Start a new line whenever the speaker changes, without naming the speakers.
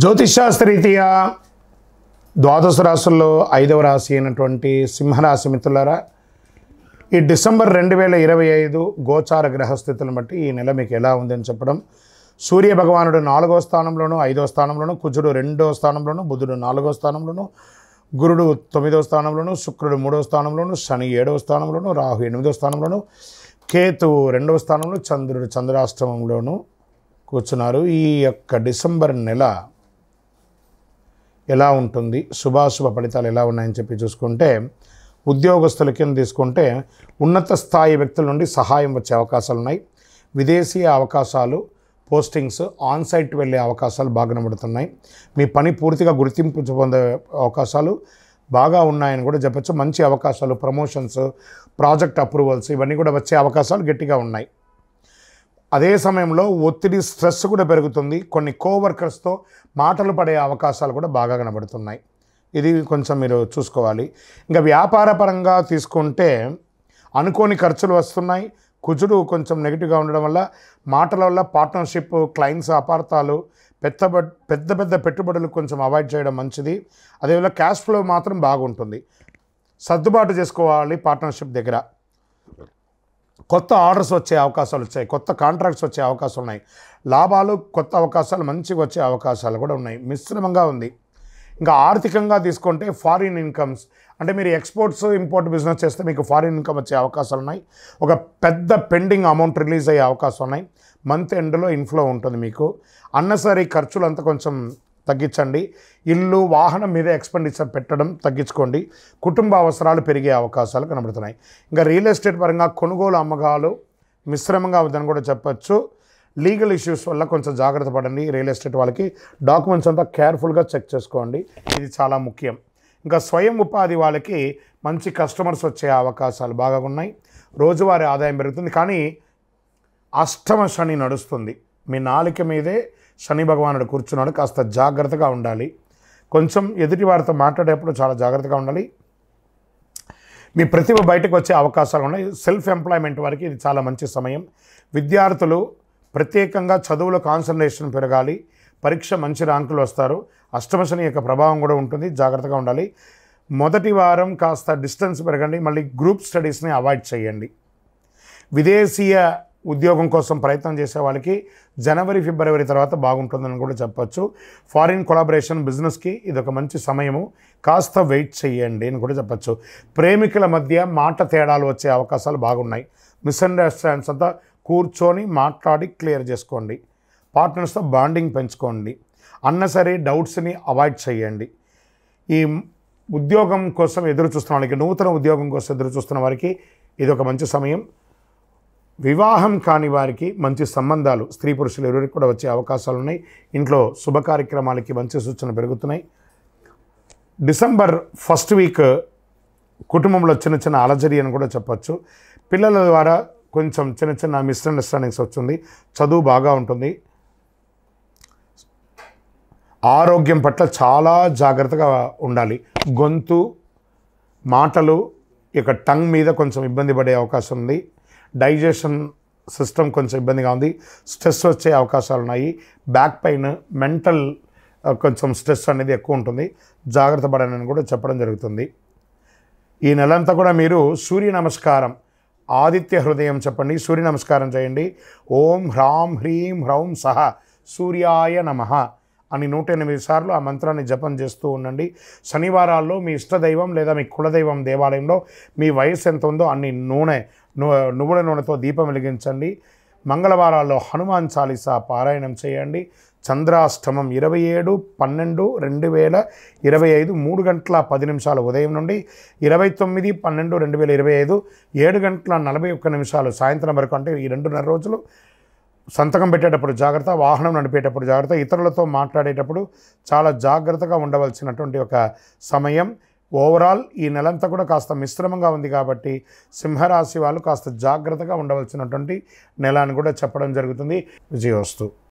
జ్యోతిషాస్త్రరీత్యా ద్వాదశ రాశుల్లో 5వ రాశి అయినటువంటి సింహరాశి మిత్రులారా, ఈ డిసెంబర్ 2025 గోచార గ్రహస్థితులను బట్టి ఈ నెల మీకు ఎలా ఉందని చెప్పడం. సూర్య భగవానుడు 4వ స్థానంలోను 5వ స్థానంలోను, కుజుడు 2వ స్థానంలోను, బుధుడు 4వ స్థానంలోను, గురుడు 9వ స్థానంలోను, శుక్రుడు 3వ స్థానంలోను, శని 7వ స్థానంలోను, రాహు 8వ స్థానంలోను, కేతువు 2వ స్థానంలో, చంద్రుడు చంద్రాష్టమంలోను కూర్చున్నారు. ఈ యొక్క డిసెంబర్ నెల ఎలా ఉంటుంది, శుభాశుభ ఫలితాలు ఎలా ఉన్నాయని చెప్పి చూసుకుంటే, ఉద్యోగస్తుల కింద తీసుకుంటే ఉన్నత స్థాయి వ్యక్తుల నుండి సహాయం వచ్చే అవకాశాలు ఉన్నాయి. విదేశీయ అవకాశాలు, పోస్టింగ్స్, ఆన్సైట్ వెళ్ళే అవకాశాలు బాగా కనబడుతున్నాయి. మీ పని పూర్తిగా గుర్తింపు పొందే అవకాశాలు బాగా ఉన్నాయని కూడా చెప్పచ్చు. మంచి అవకాశాలు, ప్రమోషన్స్, ప్రాజెక్ట్ అప్రూవల్స్ ఇవన్నీ కూడా వచ్చే అవకాశాలు గట్టిగా ఉన్నాయి. అదే సమయంలో ఒత్తిడి, స్ట్రెస్ కూడా పెరుగుతుంది. కొన్ని కోవర్కర్స్తో మాటలు పడే అవకాశాలు కూడా బాగా కనబడుతున్నాయి. ఇది కొంచెం మీరు చూసుకోవాలి. ఇంకా వ్యాపార పరంగా తీసుకుంటే అనుకోని ఖర్చులు వస్తున్నాయి. కుజుడు కొంచెం నెగిటివ్గా ఉండడం వల్ల మాటల వల్ల పార్ట్నర్షిప్, క్లయింట్స్ అపార్థాలు, పెద్ద పెద్ద పెట్టుబడులు కొంచెం అవాయిడ్ చేయడం మంచిది. అదేవిధంగా క్యాష్ ఫ్లో మాత్రం బాగుంటుంది. సర్దుబాటు చేసుకోవాలి పార్ట్నర్షిప్ దగ్గర. కొత్త ఆర్డర్స్ వచ్చే అవకాశాలు వచ్చాయి, కొత్త కాంట్రాక్ట్స్ వచ్చే అవకాశాలు ఉన్నాయి. లాభాలు, కొత్త అవకాశాలు మంచిగా వచ్చే అవకాశాలు కూడా ఉన్నాయి. మిశ్రమంగా ఉంది. ఇంకా ఆర్థికంగా తీసుకుంటే ఫారిన్ ఇన్కమ్స్, అంటే మీరు ఎక్స్పోర్ట్స్, ఇంపోర్ట్ బిజినెస్ చేస్తే మీకు ఫారిన్ ఇన్కమ్ వచ్చే అవకాశాలు ఉన్నాయి. ఒక పెద్ద పెండింగ్ అమౌంట్ రిలీజ్ అయ్యే అవకాశం ఉన్నాయి. మంత్ ఎండ్లో ఇన్ఫ్లో ఉంటుంది. మీకు అన్నెసరీ ఖర్చులు అంతా కొంచెం తగ్గించండి. ఇల్లు, వాహనం మీద ఎక్స్పెండిచర్ పెట్టడం తగ్గించుకోండి. కుటుంబ అవసరాలు పెరిగే అవకాశాలు కనబడుతున్నాయి. ఇంకా రియల్ ఎస్టేట్ పరంగా కొనుగోలు, అమ్మకాలు మిశ్రమంగా ఉందని కూడా చెప్పచ్చు. లీగల్ ఇష్యూస్ వల్ల కొంచెం జాగ్రత్త పడండి. రియల్ ఎస్టేట్ వాళ్ళకి డాక్యుమెంట్స్ అంతా కేర్ఫుల్గా చెక్ చేసుకోండి. ఇది చాలా ముఖ్యం. ఇంకా స్వయం ఉపాధి వాళ్ళకి మంచి కస్టమర్స్ వచ్చే అవకాశాలు బాగా ఉన్నాయి. రోజువారీ ఆదాయం పెరుగుతుంది. కానీ అష్టమ శని నడుస్తుంది. మీ నాలిక మీదే శని భగవానుడు కూర్చున్నాడు. కాస్త జాగ్రత్తగా ఉండాలి. కొంచెం ఎదుటి వారితో మాట్లాడేటప్పుడు చాలా జాగ్రత్తగా ఉండాలి. మీ ప్రతిభ బయటకు వచ్చే అవకాశాలు ఉన్నాయి. సెల్ఫ్ ఎంప్లాయ్మెంట్ వారికి ఇది చాలా మంచి సమయం. విద్యార్థులు ప్రత్యేకంగా చదువులో కాన్సన్ట్రేషన్ పెరగాలి. పరీక్ష మంచి ర్యాంకులు వస్తారు. అష్టమ శని యొక్క ప్రభావం కూడా ఉంటుంది. జాగ్రత్తగా ఉండాలి. మొదటి వారం కాస్త డిస్టెన్స్ పెరగండి. మళ్ళీ గ్రూప్ స్టడీస్ని అవాయిడ్ చేయండి. విదేశీయ ఉద్యోగం కోసం ప్రయత్నం చేసే వాళ్ళకి జనవరి, ఫిబ్రవరి తర్వాత బాగుంటుందని కూడా చెప్పచ్చు. ఫారిన్ కొలాబరేషన్, బిజినెస్కి ఇది ఒక మంచి సమయము. కాస్త వెయిట్ చేయండి అని కూడా చెప్పచ్చు. ప్రేమికుల మధ్య మాట తేడాలు వచ్చే అవకాశాలు బాగున్నాయి. మిస్అండర్స్టాండ్స్ అంతా కూర్చొని మాట్లాడి క్లియర్ చేసుకోండి. పార్ట్నర్స్తో బాండింగ్ పెంచుకోండి. అన్నసరీ డౌట్స్ని అవాయిడ్ చేయండి. ఈ ఉద్యోగం కోసం ఎదురు చూస్తున్న వాళ్ళకి, నూతన ఉద్యోగం కోసం ఎదురు చూస్తున్న వారికి ఇది ఒక మంచి సమయం. వివాహం కాని వారికి మంచి సంబంధాలు, స్త్రీ పురుషులు ఎవరికి కూడా వచ్చే అవకాశాలు ఉన్నాయి. ఇంట్లో శుభ కార్యక్రమాలకి మంచి సూచనలు పెరుగుతున్నాయి. డిసెంబర్ ఫస్ట్ వీక్ కుటుంబంలో చిన్న చిన్న అలజడి అని కూడా చెప్పచ్చు. పిల్లల ద్వారా కొంచెం చిన్న చిన్న మిస్అండర్స్టాండింగ్స్ వస్తుంది. చదువు బాగా ఉంటుంది. ఆరోగ్యం పట్ల చాలా జాగ్రత్తగా ఉండాలి. గొంతు, మాటలు, ఇక టంగ్ మీద కొంచెం ఇబ్బంది పడే అవకాశం ఉంది. డైజెషన్ సిస్టమ్ కొంచెం ఇబ్బందిగా ఉంది. స్ట్రెస్ వచ్చే అవకాశాలు ఉన్నాయి. బ్యాక్ పెయిన్, మెంటల్ కొంచెం స్ట్రెస్ అనేది ఎక్కువ ఉంటుంది. జాగ్రత్త పడనని కూడా చెప్పడం జరుగుతుంది. ఈ నెలంతా కూడా మీరు సూర్య నమస్కారం, ఆదిత్య హృదయం చెప్పండి. సూర్య నమస్కారం చేయండి. ఓం హ్రాం హ్రీం హ్రౌం సహ సూర్యాయ నమః అని 108 సార్లు ఆ మంత్రాన్ని జపం చేస్తూ ఉండండి. శనివారాల్లో మీ ఇష్టదైవం లేదా మీ కులదైవం దేవాలయంలో మీ వయసు ఎంత ఉందో అన్ని నువ్వుల నూనెతో దీపం వెలిగించండి. మంగళవారాల్లో హనుమాన్ చాలీసా పారాయణం చేయండి. చంద్రాష్టమం 27/12/2025 3 గంటల 10 నిమిషాలు ఉదయం నుండి 29/12/2025 7 గంటల 41 నిమిషాలు సాయంత్రం వరకు, అంటే ఈ 2.5 రోజులు సంతకం పెట్టేటప్పుడు జాగ్రత్త, వాహనం నడిపేటప్పుడు జాగ్రత్త, ఇతరులతో మాట్లాడేటప్పుడు చాలా జాగ్రత్తగా ఉండవలసినటువంటి ఒక సమయం. ఓవరాల్ ఈ నెలంతా కూడా కాస్త మిశ్రమంగా ఉంది కాబట్టి సింహరాశి వాళ్ళు కాస్త జాగ్రత్తగా ఉండవలసినటువంటి నెల అని కూడా చెప్పడం జరుగుతుంది. విజయోస్తు.